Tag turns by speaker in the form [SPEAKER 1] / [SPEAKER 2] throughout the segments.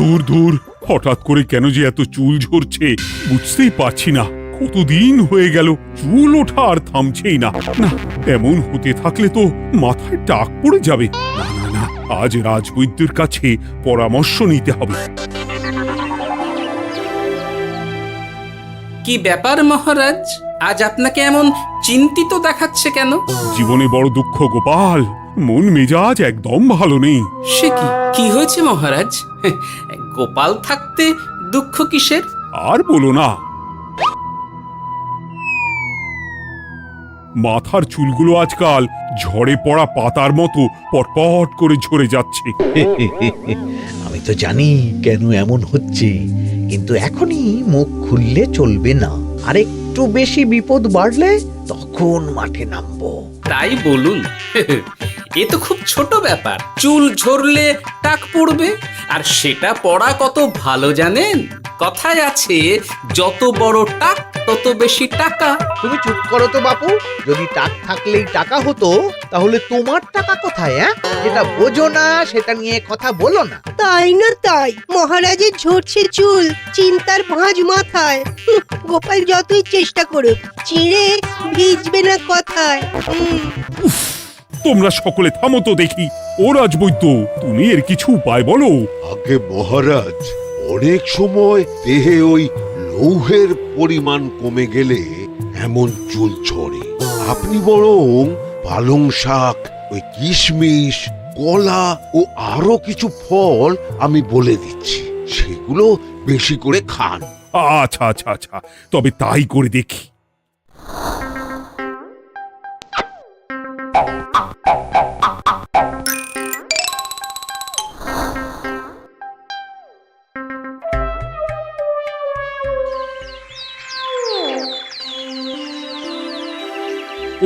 [SPEAKER 1] দূর দূর, হঠাৎ করে কেন যে এত চুল ঝরছে বুঝতেই পারছি না। কতদিন হয়ে গেল চুল ওঠা আর থামছেই না। না, এমন হতে থাকলে তো মাথায় টাক পড়ে যাবে। না না না, আজ রাজবৈদ্যের কাছে পরামর্শ নিতে হবে।
[SPEAKER 2] কি ব্যাপার মহারাজ, আজ আপনাকে এমন চিন্তিত দেখাচ্ছে কেন?
[SPEAKER 1] জীবনে বড় দুঃখ গোপাল, মন মেজাজ একদম ভালো নেই।
[SPEAKER 2] সে কি, কি হয়েছে মহারাজ? গোপাল থাকতে দুঃখ কিসের?
[SPEAKER 1] আর বলো না, মাথার চুলগুলো আজকাল ঝড়ে পড়া পাতার মতো পটপট করে ঝরে যাচ্ছে।
[SPEAKER 3] আমি তো জানি কেন এমন হচ্ছে, কিন্তু এখনই মুখ খুললে চলবে না। আর একটু বেশি বিপদ বাড়লে তখন মাঠে নামবো।
[SPEAKER 2] তাই বলুন। এ তো খুব ছোট ব্যাপার, চুল ঝরলে টাক পড়বে, আর সেটা পড়া কত ভালো জানেন? কথায় আছে, যত বড় টাক তত বেশি টাকা।
[SPEAKER 3] তুমি চুপ করো তো বাপু। যদি টাক থাকলেই টাকা হতো, তাহলে তোমার টাকা কোথায়? যেটা বোঝো না সেটা নিয়ে কথা বলো না।
[SPEAKER 4] তাই না তাই, মহারাজের ঝরছে চুল, চিন্তার ভাঁজ মাথায়। গোপাল যতই চেষ্টা করুক, চিড়ে ভিজবে না কথায়।
[SPEAKER 1] তোমরা সকলে থামো তো দেখি। ও রাজবৈদ্য, তুমি এর কিছু উপায় বলো।
[SPEAKER 5] আগে মহারাজ, অনেক সময় দেহে ওই লৌহের পরিমাণ কমে গেলে এমন চুল ঝরে। আপনি বরং পালং শাক, ওই কিশমিশ, কলা ও আরো কিছু ফল আমি বলে দিচ্ছি, সেগুলো বেশি করে খান।
[SPEAKER 1] আচ্ছা আচ্ছা আচ্ছা, তবে তাই করে দেখি।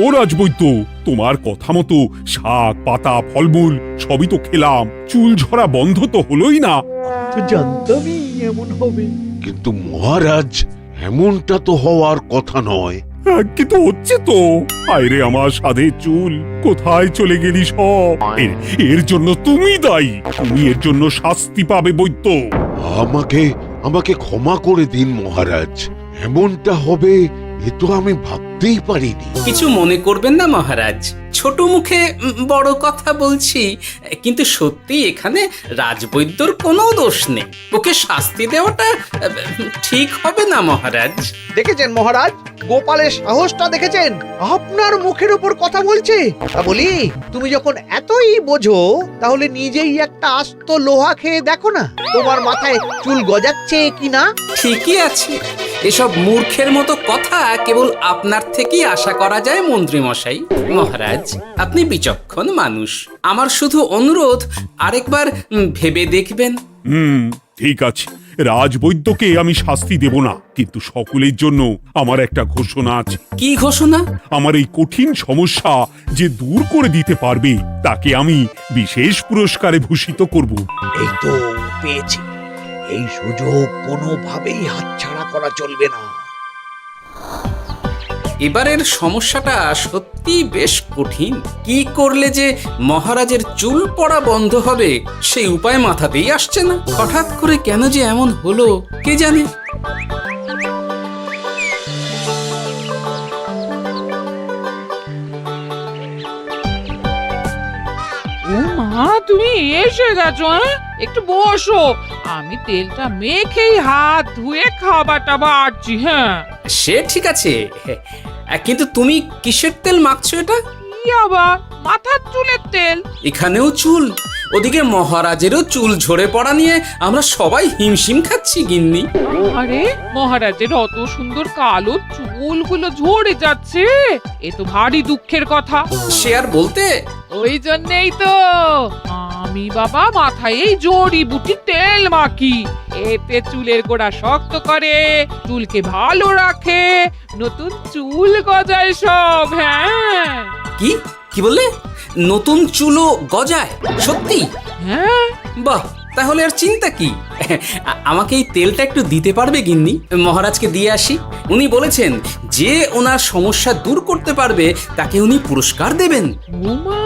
[SPEAKER 1] ও রাজবৈদ্য, তোমার কথা মতো শাক পাতা ফলমূল সবই তো খেলাম, চুল ঝরা বন্ধ তো হলোই না।
[SPEAKER 3] তো জানতামই এমন হবে।
[SPEAKER 5] কিন্তু মহারাজ, এমনটা তো হওয়ার কথা নয়।
[SPEAKER 1] কিন্তু হচ্ছে তো। আরে আমার সাধের চুল, কোথায় চলে গেলি সব? এর জন্য তুমি দায়ী। তুমি এর জন্য শাস্তি পাবে বৈদ্য।
[SPEAKER 5] আমাকে আমাকে ক্ষমা করে দিন মহারাজ, এমনটা হবে এ তো আমি ভাবতেই পারিনি।
[SPEAKER 2] কিছু মনে করবেন না মহারাজ, ছোট মুখে বড় কথা বলছি, কিন্তু সত্যি এখানে রাজবৈদ্যর কোনো দোষ নেই। ওকে শাস্তি দেওয়াটা ঠিক হবে না মহারাজ।
[SPEAKER 3] দেখেছেন মহারাজ, গোপালের সাহসটা দেখেছেন? আপনার মুখের উপর কথা বলছে। তা বলি, তুমি যখন এতই বোঝো, তাহলে নিজেই একটা আস্ত লোহা খেয়ে দেখো না, তোমার মাথায় চুল গজাচ্ছে কিনা।
[SPEAKER 2] ঠিকই আছে, এসব মূর্খের মতো কথা কেবল আপনার থেকেই আশা করা যায় মন্ত্রী মশাই। মহারাজ, আপনি বিচক্ষণ মানুষ, আমার শুধু অনুরোধ, আরেকবার ভেবে দেখবেন।
[SPEAKER 1] ঠিক আছে, রাজবৈদ্যকে আমি শাস্তি দেব না, কিন্তু সকলের জন্য আমার একটা ঘোষণা আছে।
[SPEAKER 2] কি ঘোষণা?
[SPEAKER 1] আমার এই কঠিন সমস্যা যে দূর করে দিতে পারবে, তাকে আমি বিশেষ পুরস্কারে ভূষিত করব।
[SPEAKER 3] এই তো পেয়েছি, এই সুযোগ কোনোভাবেই হাতছাড়া করা চলবে না।
[SPEAKER 2] এবারের সমস্যাটা সত্যি বেশ কঠিন। কি করলে যে মহারাজের চুল পড়া বন্ধ হবে সেই উপায় মাথাতেই আসছে না। হঠাৎ করে কেন যে এমন হলো কে জানে।
[SPEAKER 6] ও মা, তুমি এসে গেছো? একটু বসো, আমি তেলটা মেখেই হাত ধুয়ে খাবারটা বাড়ছি। হ্যাঁ,
[SPEAKER 2] সে ঠিক আছে, কিন্তু তুমি কিসের তেল মাখছো এটা?
[SPEAKER 6] কি আবার মাথার চুলের তেল?
[SPEAKER 2] এখানেও চুল, ওদিকে মহারাজেরও চুল ঝরে পড়া নিয়ে আমরা সবাই হিমশিম খাচ্ছি গিন্নি।
[SPEAKER 6] আরে, মহারাজের অত সুন্দর কালো চুলগুলো ঝরে যাচ্ছে, এ তো ভারী দুঃখের কথা।
[SPEAKER 2] সে আর বলতে।
[SPEAKER 6] ওই জন্যেই তো আমি বাবা মাথায় এই জড়িবুটি তেল মাখি, এতে চুলের গোড়া শক্ত করে, চুলকে ভালো রাখে, নতুন চুল গজায় সব। হ্যাঁ
[SPEAKER 2] কি কি বললে? নতুন চুলও গজায়? সত্যি?
[SPEAKER 6] হ্যাঁ,
[SPEAKER 2] বাহ, তাহলে আর চিন্তা কি? আমাকে এই তেলটা একটু দিতে পারবে গিন্নি? মহারাজকে দিয়ে আসি। উনি বলেছেন যে ওনার সমস্যা দূর করতে পারবে তাকে উনি পুরস্কার দেবেন।
[SPEAKER 6] ওমা,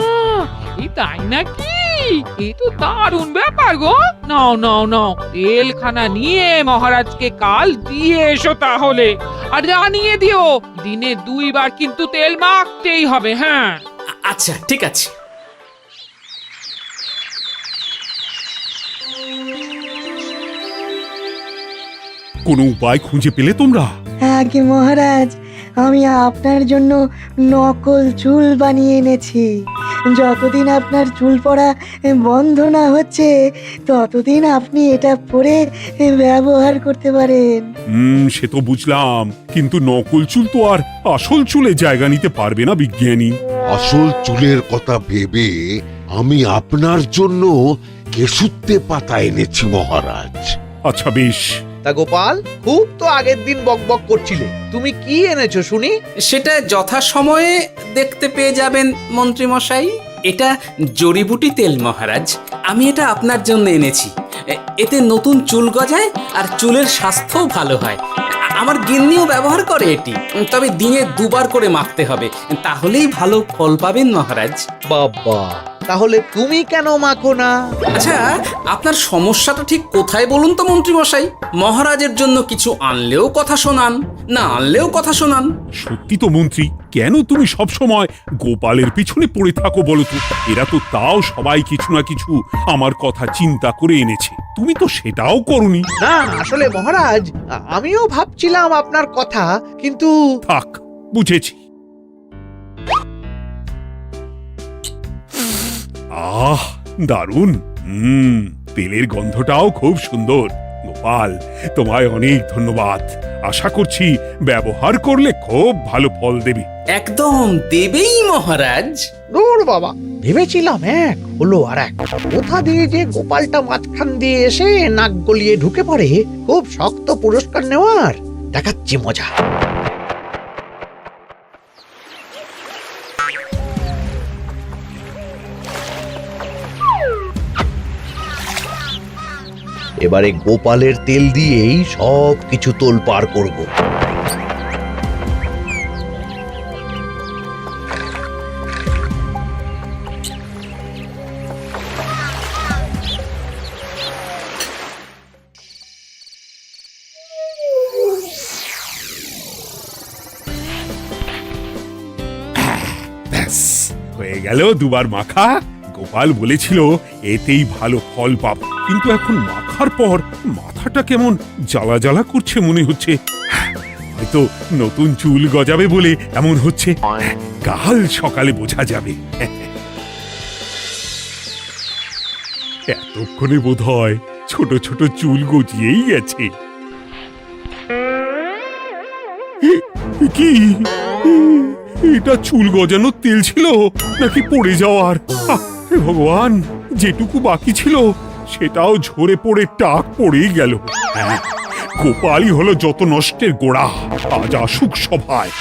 [SPEAKER 6] এই তাই নাকি? এই তো দারুণ ব্যাপার গো। নাও নাও নাও, তেলখানা নিয়ে মহারাজকে কাল দিয়ে এসো তাহলে। আর জানিয়ে দিও, দিনে 2 বার কিন্তু তেল মাখতেই হবে। হ্যাঁ
[SPEAKER 2] আচ্ছা, ঠিক আছে।
[SPEAKER 1] কোনো উপায় খুঁজে পেলে তোমরা?
[SPEAKER 7] আগে মহারাজ, আমি আপনার জন্য নকল চুল বানিয়ে এনেছি। যতদিন আপনার চুল পড়া বন্ধ না হচ্ছে ততদিন আপনি এটা পরে ব্যবহার করতে পারেন।
[SPEAKER 1] সে তো বুঝলাম, কিন্তু নকল চুল তো আর আসল চুলে জায়গা নিতে পারবে না বিজ্ঞানী।
[SPEAKER 5] আসল চুলের কথা ভেবে আমি আপনার জন্য কেশুত্তে পাতা এনেছি মহারাজ।
[SPEAKER 1] আচ্ছা বেশ।
[SPEAKER 3] তা গোপাল, খুব তো আগের দিন বকবক করছিলে, তুমি কি এনেছো শুনি?
[SPEAKER 2] সেটা যথাসময়ে দেখতে পেয়ে যাবেন মন্ত্রী মশাই। এটা জড়িবুটি তেল মহারাজ, আমি এটা আপনার জন্য এনেছি। এতে নতুন চুল গজায় আর চুলের স্বাস্থ্যও ভালো হয়। আমার গিন্নিও ব্যবহার করে এটি, তবে দিনে 2 বার করে মাখতে হবে, তাহলেই ভালো ফল পাবেন মহারাজ।
[SPEAKER 3] বাবা, তাহলে তুমি কেন মাখো না?
[SPEAKER 2] আচ্ছা, আপনার সমস্যাটা ঠিক কোথায় বলুন তো মন্ত্রী মশাই? মহারাজের জন্য কিছু আনলেও কথা শোনান, না আনলেও কথা শোনান।
[SPEAKER 1] সত্যি তো মন্ত্রী, কেন তুমি সব সময় গোপালের পিছনে পড়ে থাকো বলো তো? এরা তো তাও সবাই কিছু না কিছু আমার কথা চিন্তা করে এনেছে, তুমি তো সেটাও করনি।
[SPEAKER 3] না, আসলে মহারাজ, আমিও ভাবছিলাম আপনার কথা, কিন্তু
[SPEAKER 1] থাক, বুঝেছি। আহ, দারুণ। তেলের গন্ধটাও খুব সুন্দর। গোপাল, তোমায় অনেক ধন্যবাদ। আশা করছি ব্যবহার করলে খুব ভালো ফল দেবে।
[SPEAKER 2] একদম দেবেই মহারাজ।
[SPEAKER 3] দূর বাবা, ভেবেছিলাম এক হলো আর এক। কোথা দিয়ে যে গোপালটা মাঝখান দিয়ে এসে নাক গলিয়ে ঢুকে পড়ে, খুব শক্ত পুরস্কার নেওয়ার। দেখাচ্ছি মজা। এবারে গোপালের তেল দিয়েই সব কিছু তোলপাড় করব।
[SPEAKER 1] ব্যাস, হয়ে গেল 2 বার মাখা। গোপাল বলেছিল এতেই ভালো ফল পাব, কিন্তু এখন মাখার পর মাথাটা কেমন জ্বালা জ্বালা করছে মনে হচ্ছে। হয়তো নতুন চুল গজাবে বলে এমন হচ্ছে। কাল সকালে বোঝা যাবে। এতক্ষণে বোধহয় ছোট ছোট চুল গজিয়েই গেছে। কি এটা চুল গজানোর তেল ছিল নাকি পড়ে যাওয়ার? হে ভগবান, যেটুকু বাকি ছিল সেটাও ঝরে পড়ে টাক পড়েই গেল। হ্যাঁ, গোপালই হলো যত নষ্টের গোড়া। আজ আসুক সভায়।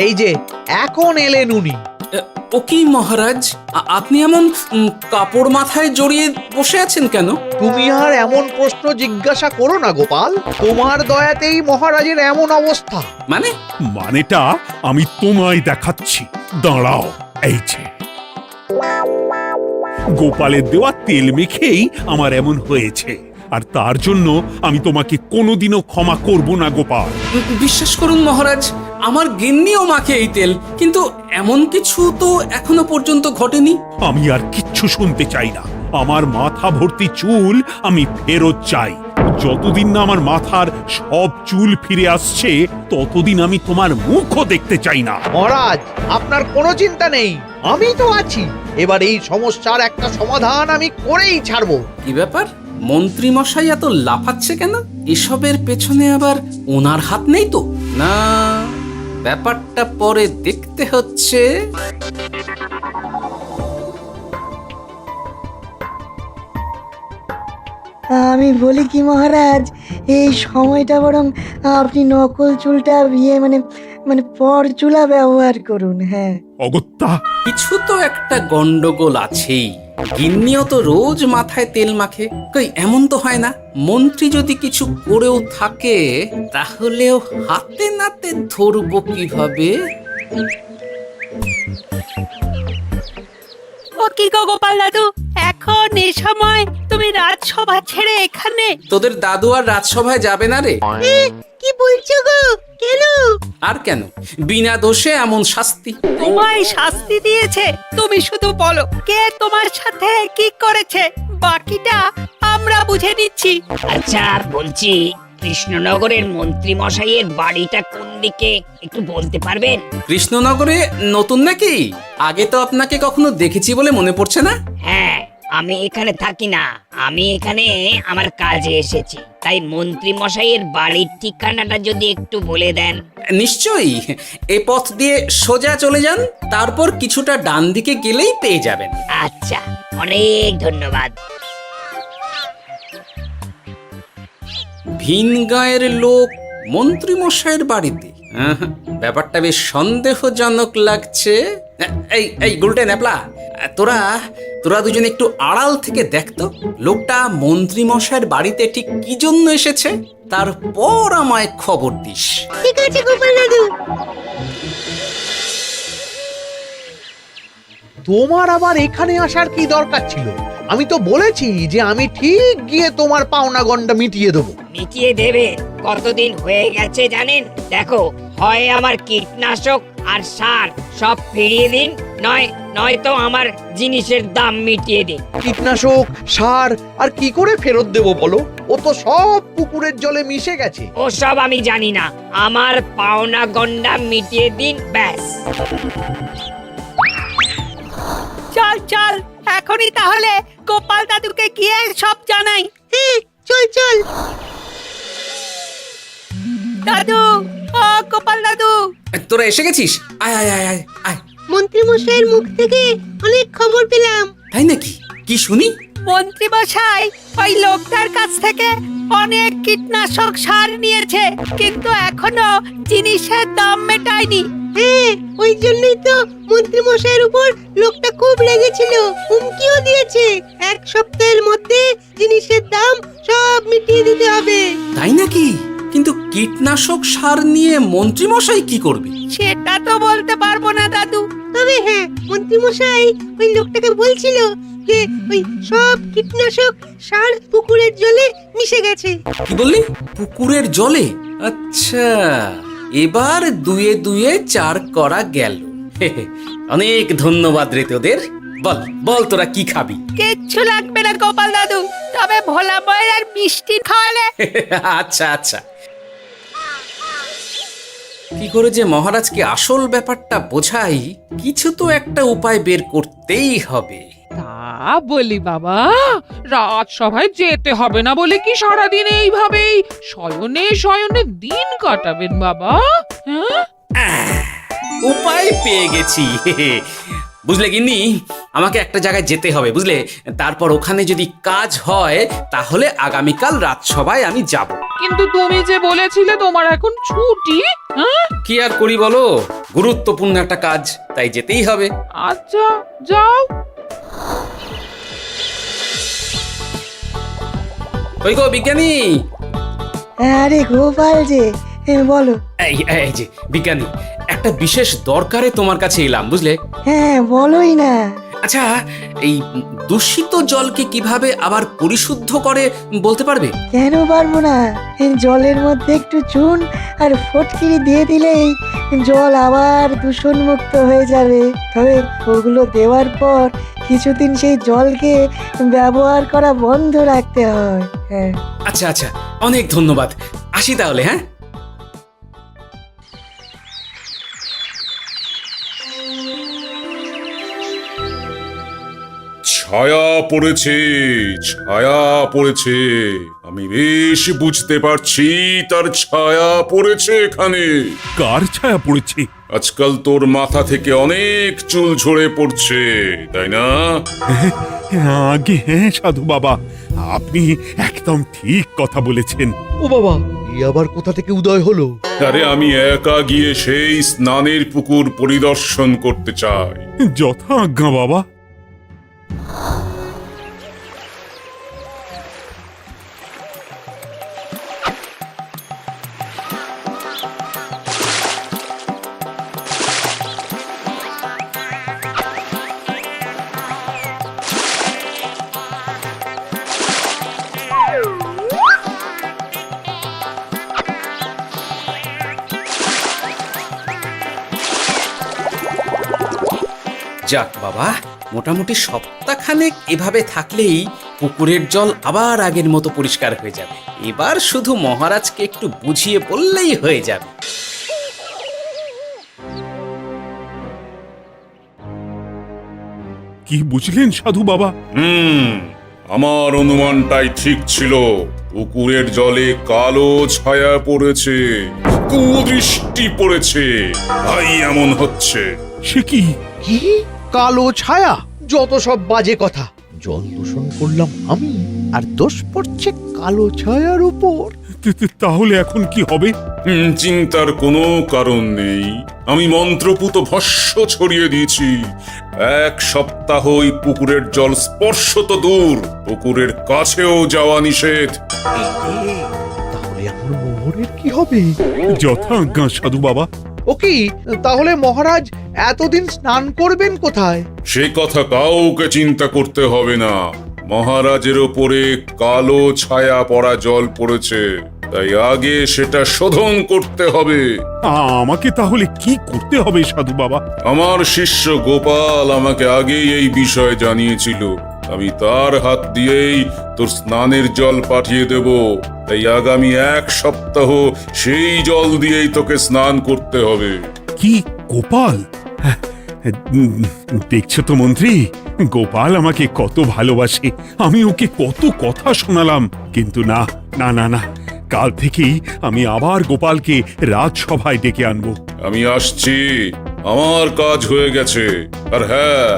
[SPEAKER 3] এই যে এখন এলেন উনি।
[SPEAKER 2] ও কি মহারাজ, আপনি এমন কাপড় মাথায় জড়িয়ে বসে আছেন কেন?
[SPEAKER 3] তুমি আর এমন প্রশ্ন জিজ্ঞাসা করো না গোপাল, তোমার দয়াতেই মহারাজের এমন অবস্থা।
[SPEAKER 1] মানেটা আমি তোমায় দেখাচ্ছি, দাঁড়াও। এই যে গোপালের দেওয়া তেল মেখেই আমার এমন হয়েছে, আর তার জন্য আমি তোমাকে কোনোদিনও ক্ষমা করব না গোপাল।
[SPEAKER 2] বিশ্বাস করুন মহারাজ, আমার গিন্নিও মাখে এই তেল, কিন্তু এমন কিছু তো এখনো পর্যন্ত ঘটেনি।
[SPEAKER 1] আমি আর কিচ্ছু শুনতে চাই না। আমার মাথা ভর্তি চুল আমি ফেরত চাই। যতদিন না আমার মাথার সব চুল ফিরে আসছে ততদিন আমি তোমার মুখও দেখতে চাই না।
[SPEAKER 3] মহারাজ, আপনার কোনো চিন্তা নেই, আমি তো আছি। এবার এই সমস্যার একটা সমাধান আমি করেই ছাড়বো।
[SPEAKER 2] কি ব্যাপার, মন্ত্রী মশাই এত লাফাচ্ছে কেন? এসবের পেছনে আবার ওনার হাত নেই তো? না, ব্যাপারটা পরে দেখতে হচ্ছে।
[SPEAKER 7] আমি বলি কি মহারাজ, এই সময়টা বরং আপনি নকল চুলটা মানে মানে পরচুলা ব্যবহার করুন। হ্যাঁ,
[SPEAKER 1] অগত্যা,
[SPEAKER 2] কিছু তো একটা গন্ডগোল আছেই। গিন্নিও তো রোজ মাথায় তেল মাখে, কই এমন তো হয় না। মন্ত্রী যদি কিছু করেও থাকে তাহলেও হাতে নাতে ধরবো কিভাবে?
[SPEAKER 8] ও কি গো গোপাল দাদু, এখন এই সময় তুমি রাজসভা ছেড়ে এখানে?
[SPEAKER 2] তোদের দাদু আর রাজসভায় যাবে না রে?
[SPEAKER 4] কি বলছো গো? কেন?
[SPEAKER 2] আর কেন, বিনা দোষে এমন শাস্তি।
[SPEAKER 8] তোমায় শাস্তি দিয়েছে, তুমি শুধু বলো কে তোমার সাথে কি করেছে, বাকিটা আমরা বুঝে নিচ্ছি।
[SPEAKER 9] আচ্ছা বলছি, কৃষ্ণনগরের মন্ত্রী মশাইয়ের বাড়িটা কোন দিকে একটু বলতে পারবেন?
[SPEAKER 2] কৃষ্ণনগরে নতুন নাকি? আগে তো আপনাকে কখনো দেখেছি বলে মনে পড়ছে না।
[SPEAKER 9] হ্যাঁ, আমি এখানে থাকি না, আমি এখানে আমার কাজে এসেছি, তাই মন্ত্রী মশাইয়ের বাড়ির ঠিকানাটা যদি একটু বলে দেন।
[SPEAKER 2] নিশ্চয়ই, এ পথ দিয়ে সোজা চলে যান, তারপর কিছুটা ডান দিকে গেলেই পেয়ে যাবেন।
[SPEAKER 9] আচ্ছা, অনেক ধন্যবাদ।
[SPEAKER 2] ভিন গাঁয়ের লোক মন্ত্রী মশাইয়ের বাড়িতে, ব্যাপারটা বেশ সন্দেহজনক লাগছে। এই এই গুলটে ন্যাপলা, তোরা তোরা দুজন একটু আড়াল থেকে দেখতো লোকটা মন্ত্রী মশাইয়ের বাড়িতে ঠিক কি জন্য এসেছে, তারপর আমায় খবর দিস।
[SPEAKER 4] ঠিক আছে গোপাল দাদু।
[SPEAKER 3] তোমার আবার এখানে আসার কি দরকার ছিল? আমি তো বলেছি যে আমি ঠিক গিয়ে তোমার পাওনা গন্ডা মিটিয়ে দেবো।
[SPEAKER 9] মিটিয়ে দেবে? কতদিন হয়ে গেছে জানেন? দেখো, হয় আমার কীটনাশক আর সার সব ফিরিয়ে দিন, নয়তো আমার জিনিসের দাম মিটিয়ে দিন।
[SPEAKER 3] কীটনাশক, সার আর কি করে ফেরত দেবো বলো? ও তো সব পুকুরের জলে মিশে গেছে।
[SPEAKER 9] ওসব আমি জানি না, আমার পাওনা গন্ডা মিটিয়ে দিন, ব্যাস।
[SPEAKER 8] চল চল, এখনই তাহলে গোপাল দাদুকে গিয়ে সব জানাই।
[SPEAKER 4] হ্যাঁ, চল চল।
[SPEAKER 8] দাদু, ও গোপাল দাদু।
[SPEAKER 2] তোরা এসে গেছিস? আয় আয় আয় আয় আয়।
[SPEAKER 4] মন্ত্রী মশাইয়ের মুখ থেকে অনেক খবর পেলাম।
[SPEAKER 2] তাই নাকি? কি শুনি?
[SPEAKER 8] মন্ত্রী মশাই ওই লোকটার কাছ থেকে অনেক কীটনাশক সার নিয়েছে, কিন্তু এখনো জিনিসের দাম মেটায়নি।
[SPEAKER 4] হ্যাঁ, ওই জন্যই তো মন্ত্রী মশাইয়ের উপর লোকটা খুব রেগেছিল, হুমকিও দিয়েছে 1 সপ্তাহের মধ্যে জিনিসের দাম সব মিটিয়ে দিতে হবে।
[SPEAKER 2] তাই নাকি? কিন্তু কীটনাশক সার নিয়ে মন্ত্রী মশাই কি করবে?
[SPEAKER 8] সেটা তো বলতে পারবো না দাদু।
[SPEAKER 4] তবে হ্যাঁ, মন্ত্রী মশাই ওই লোকটাকে বলছিল যে ওই সব কীটনাশক সার পুকুরের জলে মিশে গেছে।
[SPEAKER 2] কি বললি? পুকুরের জলে? আচ্ছা, এবার দুয়ে দুয়ে 4 করা গেল। অনেক ধন্যবাদ রে তোদের। বল বল, তোরা কি খাবি?
[SPEAKER 8] কিচ্ছু লাগবে না গোপাল দাদু, তবে ভোলা বয়ের আর মিষ্টি খাওয়ালে।
[SPEAKER 2] আচ্ছা আচ্ছা। কি করে যে মহারাজকে আসল ব্যাপারটা বোঝাই, কিছু তো একটা উপায় বের করতেই হবে।
[SPEAKER 6] তা বলি বাবা, রাজসভায় যেতে হবে না বলে কি সারাদিন এইভাবেই শয়নে শয়নে দিন কাটাবেন বাবা? হ্যাঁ,
[SPEAKER 2] উপায় পেয়ে গেছি। বুঝলে গিন্নি, আমাকে একটা জায়গায় যেতে হবে, বুঝলে? তারপর ওখানে যদি কাজ হয় তাহলে আগামীকাল রাজসভায় আমি যাব।
[SPEAKER 6] কিন্তু তুমি যে বলেছিলে তোমার এখন ছুটি। হ্যাঁ,
[SPEAKER 2] কি আর করি বলো, গুরুত্বপূর্ণ একটা কাজ, তাই যেতেই হবে।
[SPEAKER 6] আচ্ছা যাও।
[SPEAKER 2] ওই গো বিজ্ঞানী,
[SPEAKER 7] আরে গোপাল যে, বলো।
[SPEAKER 2] এই এই যে বিজ্ঞানী, একটা বিশেষ দরকারে তোমার কাছে এলাম, বুঝলে?
[SPEAKER 7] হ্যাঁ, বলোই না।
[SPEAKER 2] আচ্ছা, এই দূষিত জলকে কিভাবে আবার পরিশুদ্ধ করে বলতে পারবে?
[SPEAKER 7] কেন পারবো না? জলের মধ্যে একটু চুন আর ফটকিরি দিয়ে দিলেই জল আবার দূষণমুক্ত হয়ে যাবে। তবে ওগুলো দেওয়ার পর কিছুদিন সেই জলকে ব্যবহার করা বন্ধ রাখতে হয়। হ্যাঁ।
[SPEAKER 2] আচ্ছা আচ্ছা, অনেক ধন্যবাদ, আসি তাহলে। হ্যাঁ,
[SPEAKER 10] ছায়া পড়েছে, ছায়া পড়েছে। আমি বেশ বুঝতে পারছি তার ছায়া পড়েছে এখানে।
[SPEAKER 1] কার ছায়া পড়েছে?
[SPEAKER 10] আজকাল তোর মাথা থেকে অনেক চুল ঝরে পড়ছে, তাই না?
[SPEAKER 1] আগে হ্যাঁ সাধু বাবা, আপনি একদম ঠিক কথা বলেছেন।
[SPEAKER 3] ও বাবা, এই আবার কোথা থেকে উদয় হলো?
[SPEAKER 10] আরে আমি একা গিয়ে সেই স্নানের পুকুর পরিদর্শন করতে চাই।
[SPEAKER 1] যথা আজ্ঞা বাবা।
[SPEAKER 2] যাক বাবা, মোটামুটি সপ্তাহখানেক এভাবে থাকলেই পুকুরের জল আবার আগের মতো পরিষ্কার হয়ে যাবে। এবার শুধু মহারাজকে একটু বুঝিয়ে বললেই হয়ে যাবে।
[SPEAKER 1] কি বুঝলেন সাধু বাবা?
[SPEAKER 10] আমার অনুমানটাই ঠিক ছিল। পুকুরের জলে কালো ছায়া পড়েছে, কুদৃষ্টি পড়েছে, তাই এমন হচ্ছে।
[SPEAKER 1] সে কি?
[SPEAKER 3] কি কালো ছায়া? যত সব বাজে কথা। জল দূষণ করলাম আমি, আর দোষ পড়ছে কালো ছায়ার উপর।
[SPEAKER 1] তাহলে এখন কি হবে?
[SPEAKER 10] চিন্তার কোনো কারণ নেই। আমি মন্ত্রপুত ভস্য ছড়িয়ে দিয়েছি। 1 সপ্তাহ ওই পুকুরের জল স্পর্শ তো দূর, পুকুরের কাছেও যাওয়া নিষেধ।
[SPEAKER 3] তাহলে আমার মোহরের কি হবে?
[SPEAKER 1] যথা আজ্ঞা সাধু বাবা।
[SPEAKER 3] ও কি, তাহলে মহারাজ এতদিন স্নান করবেন কোথায়?
[SPEAKER 10] সে কথা কাউকে চিন্তা করতে হবে না। মহারাজের ওপরে কালো ছায়া পড়া জল পড়েছে, তাই আগে সেটা শোধন করতে হবে।
[SPEAKER 1] আমাকে তাহলে কি করতে হবে সাধু বাবা?
[SPEAKER 10] আমার শিষ্য গোপাল আমাকে আগেই এই বিষয় জানিয়েছিল। আমি তার হাত দিয়েই তোর স্নানের জল পাঠিয়ে দেব। তাই আগামী 1 সপ্তাহ সেই জল দিয়েই তোকে স্নান করতে হবে।
[SPEAKER 1] কি গোপাল? দেখছো তো মন্ত্রী, গোপাল আমাকে কত ভালোবাসে। আমি ওকে কত কথা শোনালাম, কিন্তু না না না না, কাল থেকেই আমি আবার গোপালকে রাজসভায় ডেকে আনবো।
[SPEAKER 10] আমি আসছি, আমার কাজ হয়ে গেছে। আর হ্যাঁ,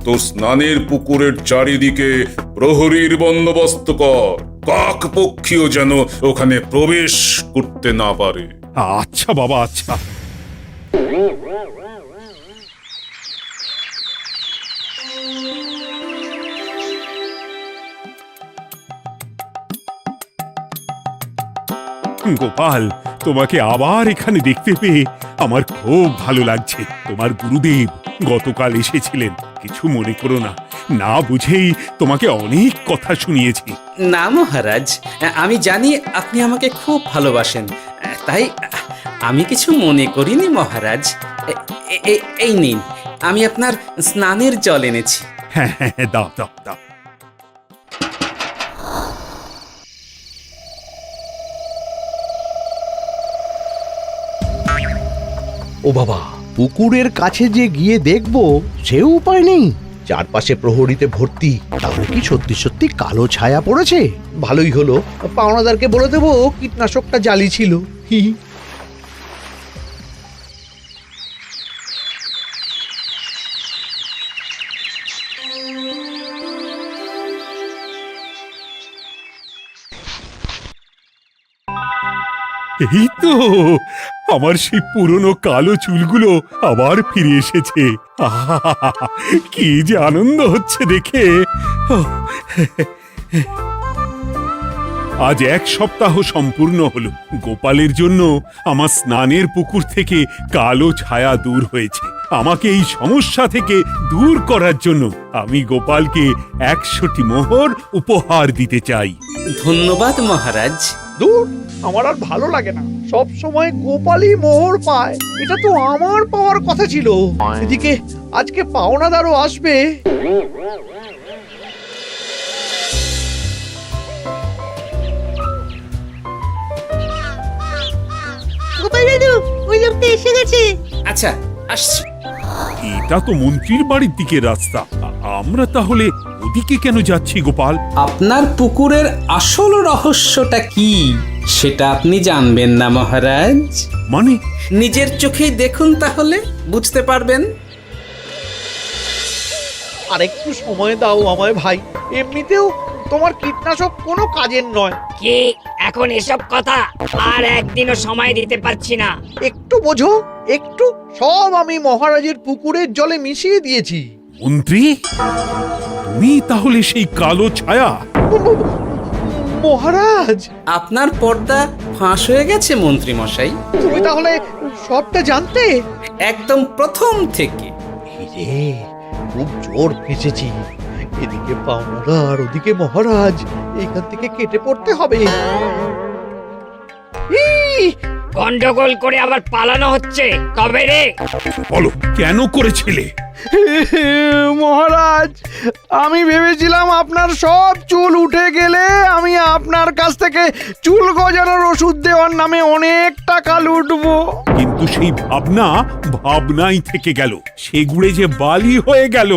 [SPEAKER 10] তোর স্নানের পুকুরের চারিদিকে প্রহরীর বন্দোবস্ত কর। কাক পক্ষীও যেন ওখানে প্রবেশ করতে না পারে।
[SPEAKER 1] আচ্ছা বাবা, আচ্ছা। গোপাল, তোমাকে আবার এখানে দেখতে পেয়ে আমার খুব ভালো লাগছে। তোমার গুরুদেব গতকাল এসেছিলেন, কিছু মনে করো না। না বুঝেই তোমাকে অনেক কথা শুনিয়েছি।
[SPEAKER 2] না মহারাজ, আমি জানি আপনি আমাকে খুব ভালোবাসেন, তাই আমি কিছু মনে করিনি মহারাজ। এই নিন, আমি আপনার স্নানের জল এনেছি।
[SPEAKER 1] হ্যাঁ হ্যাঁ হ্যাঁ, দাও দাও দাও।
[SPEAKER 3] ও বাবা, পুকুরের কাছে যে গিয়ে দেখবো সে উপায় নেই। চারপাশে প্রহরীতে ভর্তি। তাহলে কি সত্যি সত্যি কালো ছায়া পড়েছে? ভালোই হলো, পাওনাদারকে বলে দেবো কীটনাশকটা জালি ছিল। হি হি।
[SPEAKER 1] এই তো আমার সেই পুরনো কালো চুলগুলো আবার ফিরে এসেছে। আহা, কি যে আনন্দ হচ্ছে দেখে। আজ 1 সপ্তাহ সম্পূর্ণ হলো। গোপালের জন্য আমার স্নানের পুকুর থেকে কালো ছায়া দূর হয়েছে। আমাকে এই সমস্যা থেকে দূর করার জন্য আমি গোপালকে 100টি মোহর উপহার দিতে চাই।
[SPEAKER 2] ধন্যবাদ মহারাজ।
[SPEAKER 3] দূর, আমার আর ভালো লাগে না। সব সময় গোপালই মোহর পায়, এটা তো আমার পাওয়ার কথা ছিল। এদিকে আজকে পাওনাদারও আসবে।
[SPEAKER 4] গোপাল দাদু, ওই লোকটা এসে গেছে।
[SPEAKER 2] আচ্ছা, আসছি।
[SPEAKER 1] এটা তো মন্ত্রীর বাড়ির দিকে রাস্তা। আমরা তাহলে সেদিকে কেন যাচ্ছি গোপাল?
[SPEAKER 2] আপনার পুকুরের আসল রহস্যটা কি সেটা আপনি জানবেন না মহারাজ?
[SPEAKER 1] মানে
[SPEAKER 2] নিজের চোখেই দেখুন, তাহলে বুঝতে পারবেন।
[SPEAKER 3] আর একটু সময় দাও আমায় ভাই, এমনিতেও তোমার কীটনাশক কোনো কাজের নয়।
[SPEAKER 9] কি এখন এসব কথা? আর একদিনও সময় দিতে পারছি না।
[SPEAKER 3] একটু বোঝো, একটু। সব আমি মহারাজের পুকুরের জলে মিশিয়ে দিয়েছি।
[SPEAKER 1] মন্ত্রী, তুমি তাহলে সেই কালো ছায়া?
[SPEAKER 3] মহারাজ,
[SPEAKER 2] আপনার পর্দা ফাঁস হয়ে গেছে মন্ত্রী মশাই।
[SPEAKER 3] তুমি তাহলে সবটা জানতে?
[SPEAKER 2] একদম প্রথম থেকে।
[SPEAKER 3] রে, খুব জোর ফেঁসেছি। এদিকে পাওনা আর ওদিকে মহারাজ, এখান থেকে কেটে পড়তে হবে। ই!
[SPEAKER 9] গন্ডগোল করে আবার পালানো হচ্ছে তবে রে।
[SPEAKER 1] বলো, কেন করেছিলে?
[SPEAKER 11] মহারাজ, আমি ভেবেছিলাম আপনার সব চুল উঠে গেলে আমি আপনার কাছ থেকে চুল গজানোর ওষুধ দেওয়ার নামে অনেক টাকা লুটবো।
[SPEAKER 1] কিন্তু সেই ভাবনা ভাবনাই থেকে গেল, সেগুড়ে যে বালি হয়ে গেল।